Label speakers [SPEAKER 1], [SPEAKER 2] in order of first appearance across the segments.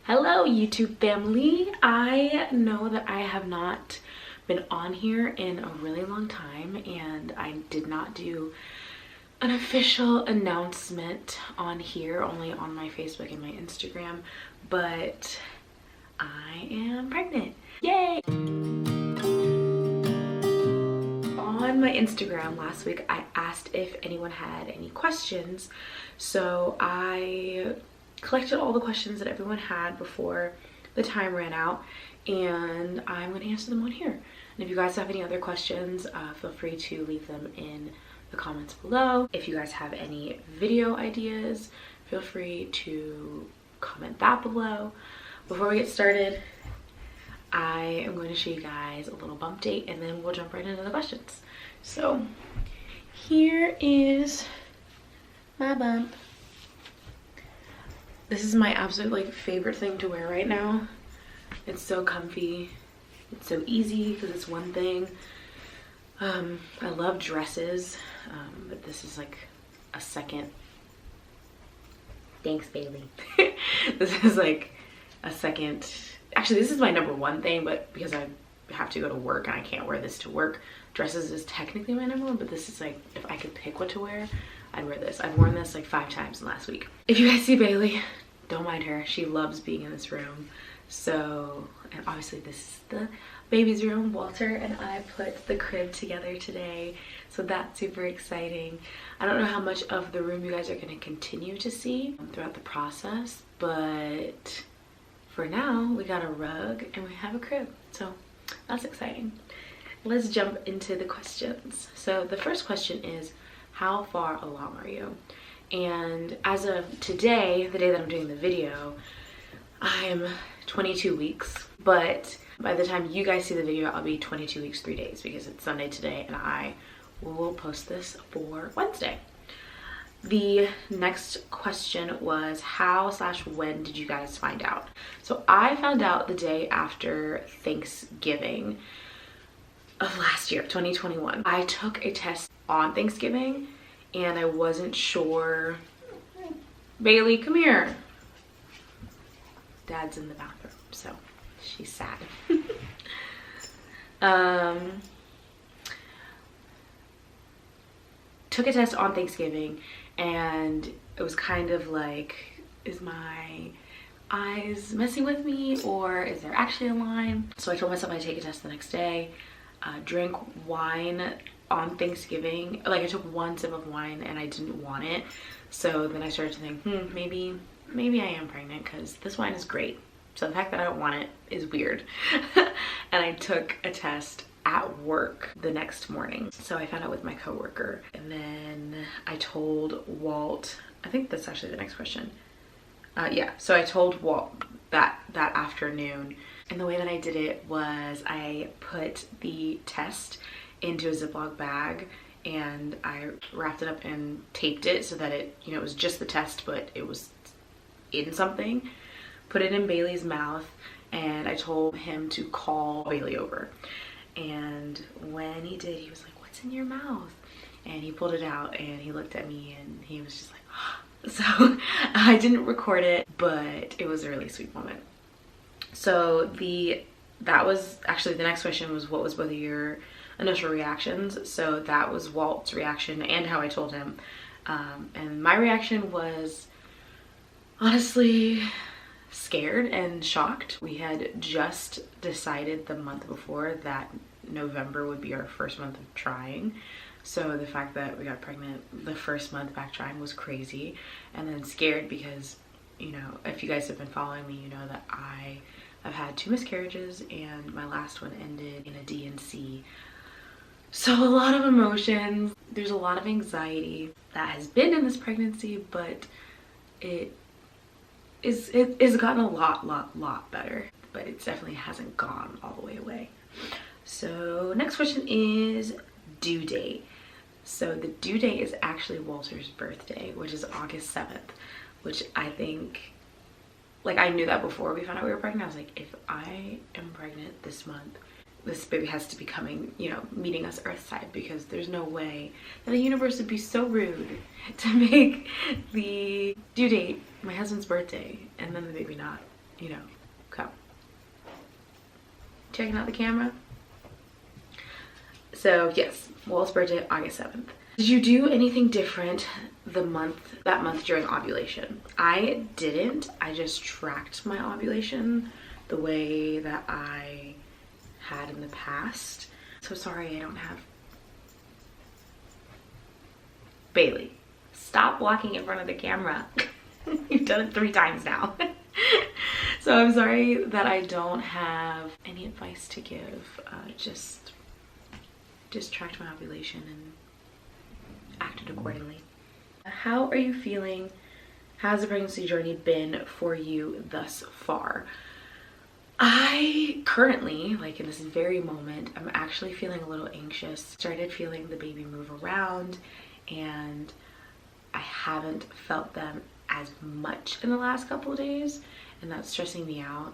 [SPEAKER 1] Hello YouTube family. I know that I have not been on here in a really long time and I did not do an official announcement on here, only on my Facebook and my Instagram, but I am pregnant. Yay! On my Instagram last week I asked if anyone had any questions, so I collected all the questions that everyone had before the time ran out, and I'm going to answer them on here. And if you guys have any other questions, feel free to leave them in the comments below. If you guys have any video ideas, feel free to comment that below. Before we get started, I am going to show you guys a little bump date and then we'll jump right into the questions. So here is my bump. This is my absolute favorite thing to wear right now. It's so comfy, it's so easy because it's one thing. I love dresses, but this is like a second. Thanks, Bailey. This is like a second. Actually, this is my number one thing, but because I have to go to work and I can't wear this to work, dresses is technically my number one, but this is like, if I could pick what to wear, I'd wear this. I've worn this like 5 times in the last week. If you guys see Bailey, don't mind her. She loves being in this room. So, and obviously this is the baby's room. Walter and I put the crib together today, so that's super exciting. I don't know how much of the room you guys are going to continue to see throughout the process, but for now we got a rug and we have a crib, so that's exciting. Let's jump into the questions. So the first question is, how far along are you? And as of today, the day that I'm doing the video, I'm 22 weeks, but by the time you guys see the video, I'll be 22 weeks 3 days because it's Sunday today and I will post this for Wednesday. The next question was, how/when did you guys find out? So I found out the day after Thanksgiving of last year, 2021. I took a test on Thanksgiving and I wasn't sure. Bailey, come here. Dad's in the bathroom, so she's sad. Took a test on Thanksgiving and it was kind of like, is my eyes messing with me or is there actually a line? So I told myself I'd take a test the next day. Drink wine on Thanksgiving. Like, I took one sip of wine and I didn't want it. So then I started to think, maybe I am pregnant because this wine is great. So the fact that I don't want it is weird. And I took a test at work the next morning. So I found out with my coworker, and then I told Walt, I think that's actually the next question. Yeah, so I told Walt that afternoon. And the way that I did it was I put the test into a Ziploc bag and I wrapped it up and taped it so that it, it was just the test, but it was in something. Put it in Bailey's mouth and I told him to call Bailey over. And when he did, he was like, "What's in your mouth?" And he pulled it out and he looked at me and he was just like, "Ah." So I didn't record it, but it was a really sweet moment. So that was actually, the next question was, what was both of your initial reactions? So that was Walt's reaction and how I told him. And my reaction was honestly scared and shocked. We had just decided the month before that November would be our first month of trying. So the fact that we got pregnant the first month back trying was crazy. And then scared because, if you guys have been following me, you know that I've had 2 miscarriages and my last one ended in a D&C. So a lot of emotions. There's a lot of anxiety that has been in this pregnancy, but it's gotten a lot better, but it definitely hasn't gone all the way away. So next question is due date. So the due date is actually Walter's birthday, which is August 7th, which I think, I knew that before we found out we were pregnant. I was like, if I am pregnant this month, this baby has to be coming, meeting us earthside, because there's no way that the universe would be so rude to make the due date my husband's birthday and then the baby not you know, come. Checking out the camera. So yes, Walt's birthday, August 7th. Did you do anything different that month during ovulation? I didn't. I just tracked my ovulation the way that I had in the past. So sorry I don't have... Bailey, stop walking in front of the camera. You've done it 3 times now. So I'm sorry that I don't have any advice to give. Just tracked my ovulation and acted accordingly. How are you feeling? How's the pregnancy journey been for you thus far? I currently, like in this very moment, I'm actually feeling a little anxious. Started feeling the baby move around, and I haven't felt them as much in the last couple of days, and that's stressing me out.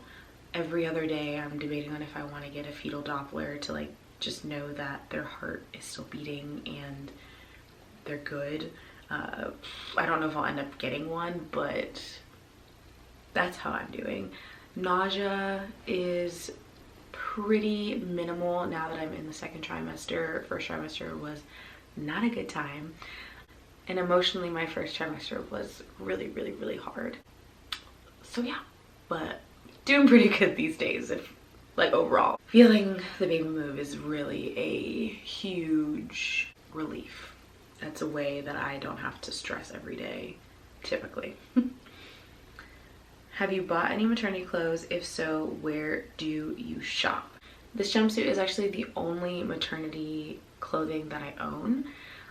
[SPEAKER 1] Every other day I'm debating on if I want to get a fetal Doppler to like just know that their heart is still beating and they're good. I don't know if I'll end up getting one, but that's how I'm doing. Nausea is pretty minimal now that I'm in the second trimester. First trimester was not a good time. And emotionally, my first trimester was really, really, really hard. So yeah, but doing pretty good these days, if like overall. Feeling the baby move is really a huge relief. That's a way that I don't have to stress every day, typically. Have you bought any maternity clothes? If so, where do you shop? This jumpsuit is actually the only maternity clothing that I own.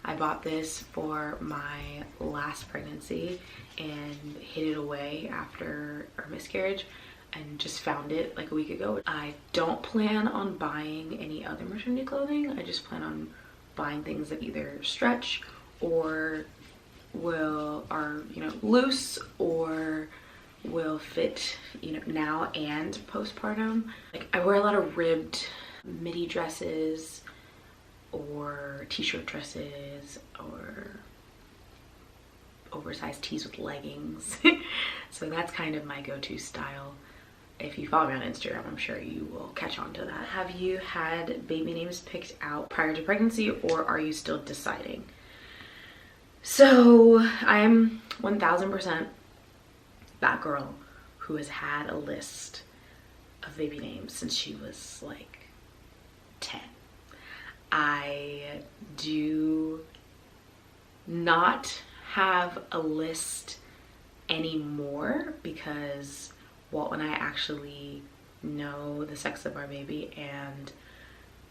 [SPEAKER 1] I bought this for my last pregnancy and hid it away after our miscarriage and just found it like a week ago. I don't plan on buying any other maternity clothing. I just plan on buying things that either stretch or are, you know, loose or will fit, you know, now and postpartum. Like I wear a lot of ribbed midi dresses or t-shirt dresses or oversized tees with leggings. So that's kind of my go-to style. If you follow me on Instagram, I'm sure you will catch on to that. Have you had baby names picked out prior to pregnancy, or are you still deciding? So I'm 1000% that girl who has had a list of baby names since she was like 10. I do not have a list anymore because Walt and I actually know the sex of our baby and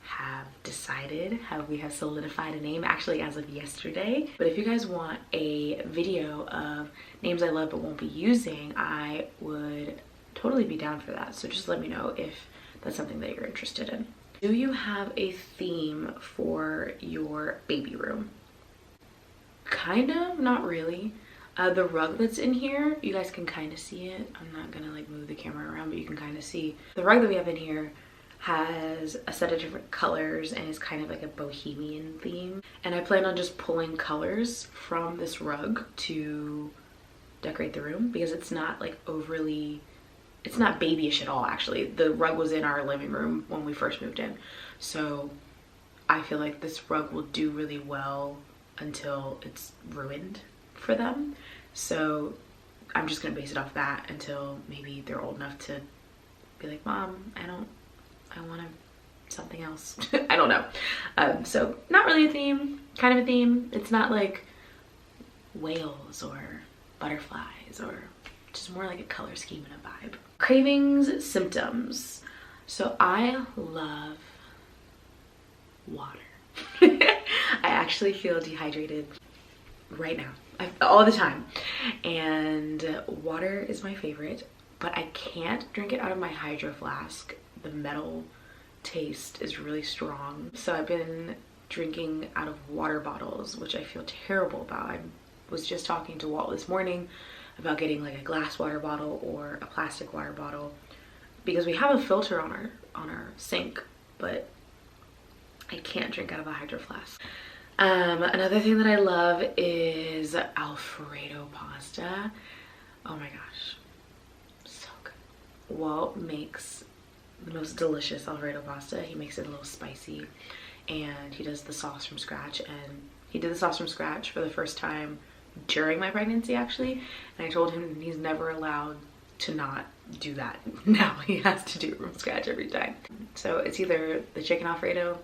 [SPEAKER 1] have decided, we have solidified a name actually as of yesterday. But if you guys want a video of names I love but won't be using, I would totally be down for that. So just let me know if that's something that you're interested in. Do you have a theme for your baby room? Kind of, not really. The rug that's in here, you guys can kind of see it. I'm not gonna like move the camera around, but you can kind of see. The rug that we have in here has a set of different colors and is kind of like a bohemian theme. And I plan on just pulling colors from this rug to decorate the room because it's not like overly, it's not babyish at all actually. The rug was in our living room when we first moved in. So I feel like this rug will do really well until it's ruined for them. So I'm just gonna base it off that until maybe they're old enough to be like, Mom, I want something else. I don't know. So not really a theme, kind of a theme. It's not like whales or butterflies, or just more like a color scheme and a vibe. Cravings, symptoms. So I love water. I actually feel dehydrated right now, all the time, and water is my favorite, but I can't drink it out of my hydro flask. The metal taste is really strong, so I've been drinking out of water bottles, which I feel terrible about. I was just talking to Walt this morning about getting like a glass water bottle or a plastic water bottle because we have a filter on our sink, but I can't drink out of a hydro flask. Another thing that I love is Alfredo pasta. Oh my gosh, so good. Walt makes the most delicious Alfredo pasta. He makes it a little spicy, and he does the sauce from scratch. And he did the sauce from scratch for the first time during my pregnancy, actually. And I told him he's never allowed to not do that. Now he has to do it from scratch every time. So it's either the chicken Alfredo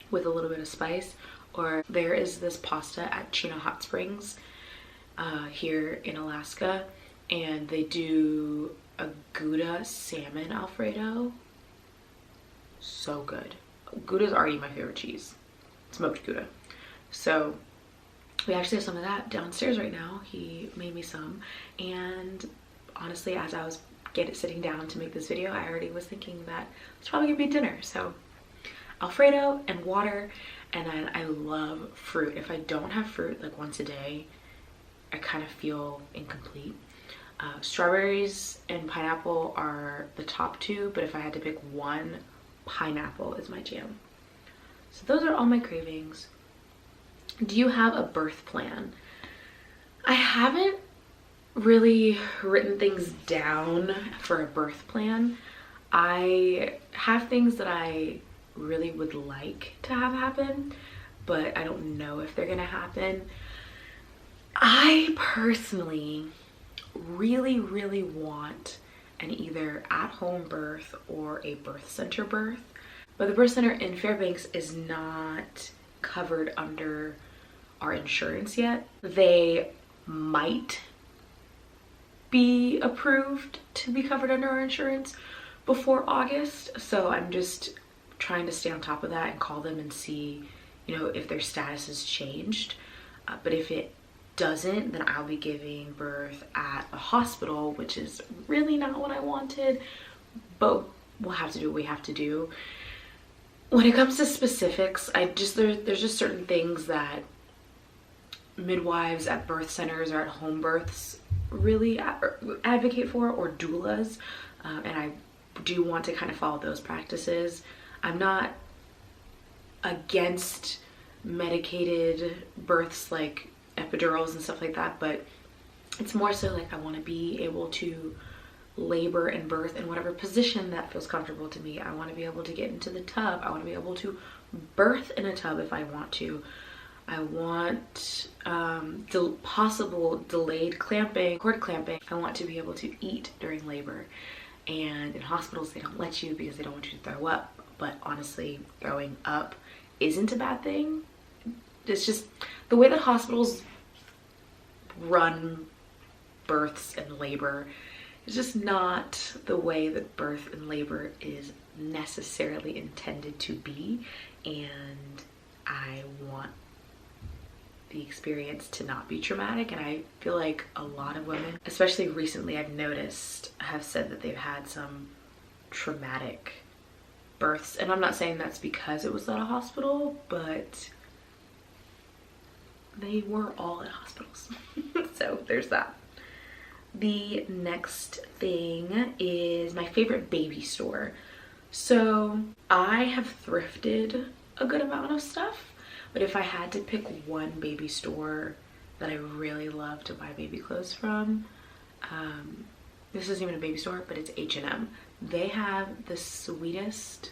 [SPEAKER 1] with a little bit of spice, or there is this pasta at Chino Hot Springs here in Alaska, and they do a Gouda salmon Alfredo. So good. Gouda's already my favorite cheese, smoked Gouda. So we actually have some of that downstairs right now. He made me some, and honestly, as I was sitting down to make this video, I already was thinking that it's probably gonna be dinner. So Alfredo and water, and then I love fruit. If I don't have fruit like once a day, I kind of feel incomplete. Strawberries and pineapple are the top two, but if I had to pick one, pineapple is my jam. So those are all my cravings. Do you have a birth plan? I haven't really written things down for a birth plan. I have things that I really would like to have happen, but I don't know if they're gonna happen. I personally really want an either at-home birth or a birth center birth, but the birth center in Fairbanks is not covered under our insurance yet. They might be approved to be covered under our insurance before August, so I'm just trying to stay on top of that and call them and see, you know, if their status has changed. But if it doesn't, then I'll be giving birth at a hospital, which is really not what I wanted, but we'll have to do what we have to do. When it comes to specifics, there's just certain things that midwives at birth centers or at home births really advocate for, or doulas, and I do want to kind of follow those practices. I'm not against medicated births like epidurals and stuff like that, but it's more so like I want to be able to labor and birth in whatever position that feels comfortable to me. I want to be able to get into the tub. I want to be able to birth in a tub if I want to. I want possible delayed clamping, cord clamping. I want to be able to eat during labor. And in hospitals, they don't let you because they don't want you to throw up. But honestly, throwing up isn't a bad thing. It's just the way that hospitals run births and labor is just not the way that birth and labor is necessarily intended to be. And I want the experience to not be traumatic, and I feel like a lot of women, especially recently, I've noticed, have said that they've had some traumatic births. And I'm not saying that's because it was at a hospital, but they were all at hospitals. So there's that. The next thing is my favorite baby store. So I have thrifted a good amount of stuff, but if I had to pick one baby store that I really love to buy baby clothes from, this isn't even a baby store, but it's H&M. They have the sweetest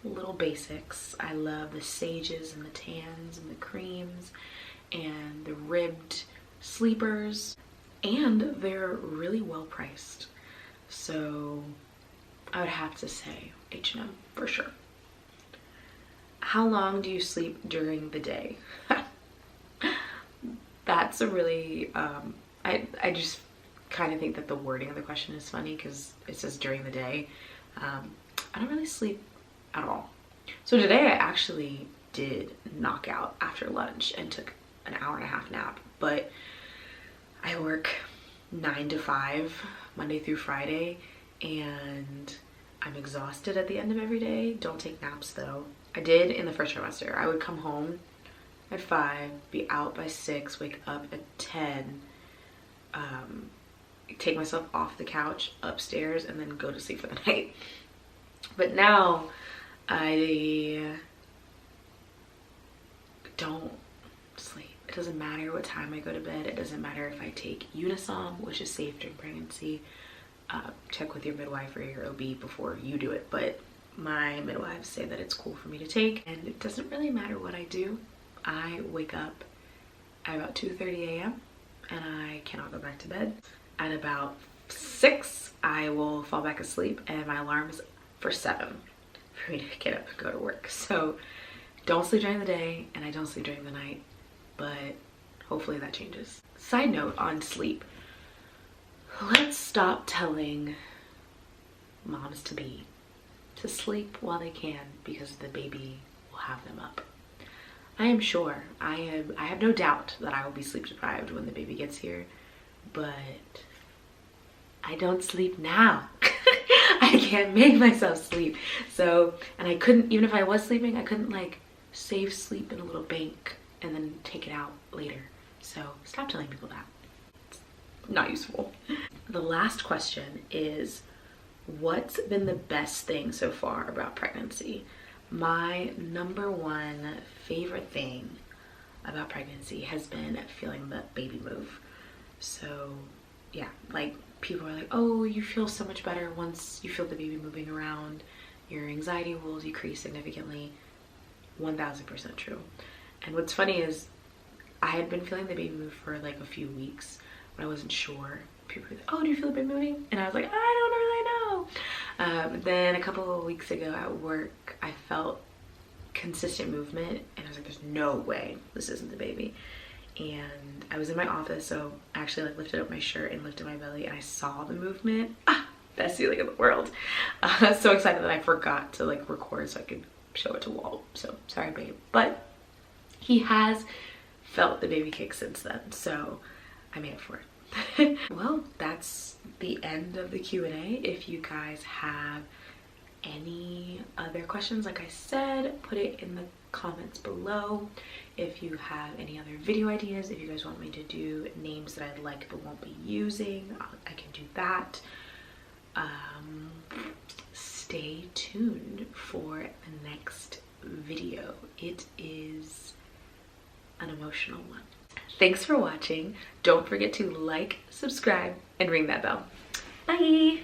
[SPEAKER 1] little basics. I love the sages and the tans and the creams and the ribbed sleepers, and they're really well priced. So I would have to say H&M for sure. How long do you sleep during the day? That's a really, I just kind of think that the wording of the question is funny because it says during the day. I don't really sleep at all. So today I actually did knock out after lunch and took an hour-and-a-half nap, but I work 9 to 5 Monday through Friday, and I'm exhausted at the end of every day. Don't take naps though. I did in the first trimester. I would come home at 5, be out by 6, wake up at 10, take myself off the couch upstairs, and then go to sleep for the night. But now I don't sleep. It doesn't matter what time I go to bed. It doesn't matter if I take Unisom, which is safe during pregnancy. check with your midwife or your OB before you do it, but my midwives say that it's cool for me to take, and it doesn't really matter what I do. I wake up at about 2:30 a.m. and I cannot go back to bed. At about 6, I will fall back asleep, and my alarm is for 7 for me to get up and go to work. So don't sleep during the day, and I don't sleep during the night, but hopefully that changes. Side note on sleep. Let's stop telling moms to be to sleep while they can, because the baby will have them up. I am sure, I have no doubt that I will be sleep deprived when the baby gets here, but I don't sleep now. I can't make myself sleep. So, and I couldn't, even if I was sleeping, I couldn't like save sleep in a little bank and then take it out later. So stop telling people that. It's not useful. The last question is, what's been the best thing so far about pregnancy? My number one favorite thing about pregnancy has been feeling the baby move. So yeah, like people are like, oh, you feel so much better once you feel the baby moving around. Your anxiety will decrease significantly. 1000% true. And what's funny is I had been feeling the baby move for like a few weeks, but I wasn't sure. People were like, oh, do you feel the baby moving? And I was like, I don't really know. But then a couple of weeks ago at work, I felt consistent movement, and I was like, there's no way this isn't the baby. And I was in my office, so I actually like lifted up my shirt and lifted my belly, and I saw the movement. Best feeling in the world. So excited that I forgot to like record so I could show it to Walt. So sorry, babe. But he has felt the baby kick since then, so I made it for it. Well, that's the end of the Q&A. If you guys have any other questions, like I said, put it in the comments below. If you have any other video ideas, if you guys want me to do names that I'd like but won't be using, I can do that. Stay tuned for the next video. It is an emotional one. Thanks for watching. Don't forget to like, subscribe, and ring that bell. Bye!